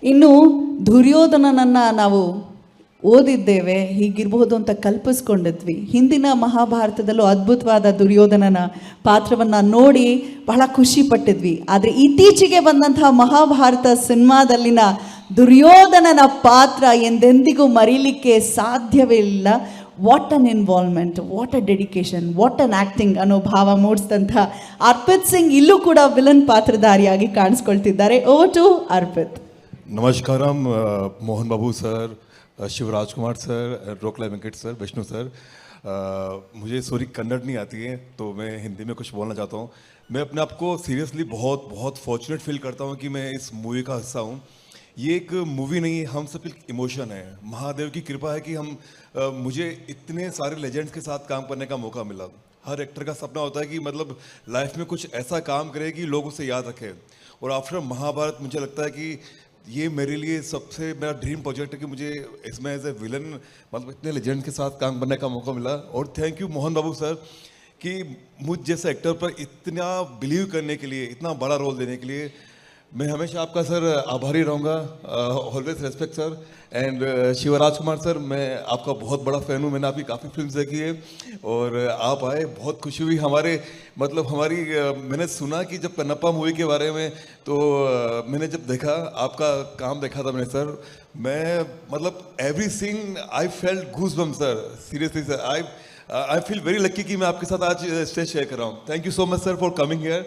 ಇನ್ನು ದುರ್ಯೋಧನನನ್ನು ನಾವು ಓದಿದ್ದೇವೆ, ಹೀಗಿರಬಹುದು ಅಂತ ಕಲ್ಪಿಸ್ಕೊಂಡಿದ್ವಿ. ಹಿಂದಿನ ಮಹಾಭಾರತದಲ್ಲೂ ಅದ್ಭುತವಾದ ದುರ್ಯೋಧನನ ಪಾತ್ರವನ್ನು ನೋಡಿ ಬಹಳ ಖುಷಿ ಪಟ್ಟಿದ್ವಿ. ಆದರೆ ಇತ್ತೀಚೆಗೆ ಬಂದಂತಹ ಮಹಾಭಾರತ ಸಿನಿಮಾದಲ್ಲಿನ ದುರ್ಯೋಧನನ ಪಾತ್ರ ಎಂದೆಂದಿಗೂ ಮರೀಲಿಕ್ಕೆ ಸಾಧ್ಯವೇ ಇಲ್ಲ. What an involvement, what a dedication, what an acting ಅನ್ನೋ ಭಾವ ಮೂಡಿಸಿದಂಥ ಅರ್ಪಿತ್ ಸಿಂಗ್ ಇಲ್ಲೂ ಕೂಡ ವಿಲನ್ ಪಾತ್ರಧಾರಿಯಾಗಿ ಕಾಣಿಸ್ಕೊಳ್ತಿದ್ದಾರೆ. Over to Arpit. नमस्कारम Mohan Babu sir, Shivraj Kumar sir, Rockline Venkat sir, Vishnu sir. मुझे सॉरी कन्नड़ नहीं आती है तो मैं हिंदी में कुछ बोलना चाहता हूँ. मैं अपने आप को सीरियसली बहुत बहुत फॉर्चुनेट फील करता हूँ कि मैं इस मूवी का हिस्सा हूँ. ये एक मूवी नहीं, हम सब एक इमोशन है. महादेव की कृपा है कि मुझे इतने सारे लेजेंड्स के साथ काम करने का मौका मिला. हर एक्टर का सपना होता है कि मतलब लाइफ में कुछ ऐसा काम करे कि लोग उसे याद रखें. और आफ्टर महाभारत मुझे लगता है कि ये मेरे लिए सबसे मेरा ड्रीम प्रोजेक्ट है कि मुझे इसमें एज ए विलन मतलब इतने लेजेंड के साथ काम करने का मौका मिला. और thank you Mohan Babu sir कि मुझ जैसे एक्टर पर इतना बिलीव करने के लिए, इतना बड़ा रोल देने के लिए. मैं हमेशा आपका सर आभारी रहूँगा. Always respect sir. And Shivraj Kumar sir, मैं आपका बहुत बड़ा फ़ैन हूँ. मैंने आपकी काफ़ी फिल्म्स देखी है और आप आए, बहुत खुशी हुई. मैंने सुना कि जब कन्नप्पा मूवी के बारे में तो मैंने जब देखा आपका काम देखा था मैंने सर, मैं मतलब every scene I felt goosebumps sir. Seriously sir, I feel very lucky कि मैं आपके साथ आज स्टेज शेयर कर रहा हूँ. Thank you so much sir for coming here.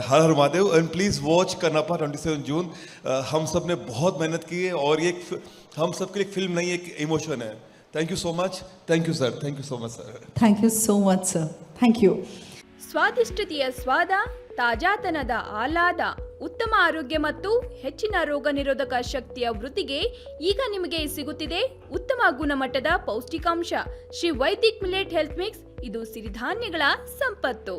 Her her Mahadev. And please watch Kannappa 27 जून. हम सब ने बहुत मेहनत की है और ये हम सब के लिए फिल्म नहीं, एक इमोशन है. Thank you so much. Thank you sir. Thank you so much sir. Thank you so much sir. Thank you. ಸ್ವಾದಿಷ್ಟತೆಯ ಸ್ವಾದ, ತಾಜಾತನದ ಆಹ್ಲಾದ, ಉತ್ತಮ ಆರೋಗ್ಯ ಮತ್ತು ಹೆಚ್ಚಿನ ರೋಗ ನಿರೋಧಕ ಶಕ್ತಿಯ ವೃದ್ಧಿಗೆ ಈಗ ನಿಮಗೆ ಸಿಗುತ್ತಿದೆ ಉತ್ತಮ ಗುಣಮಟ್ಟದ ಪೌಷ್ಟಿಕಾಂಶ Shri Vaidik millet health mix. ಇದು ಸಿರಿಧಾನ್ಯಗಳ ಸಂಪತ್ತು.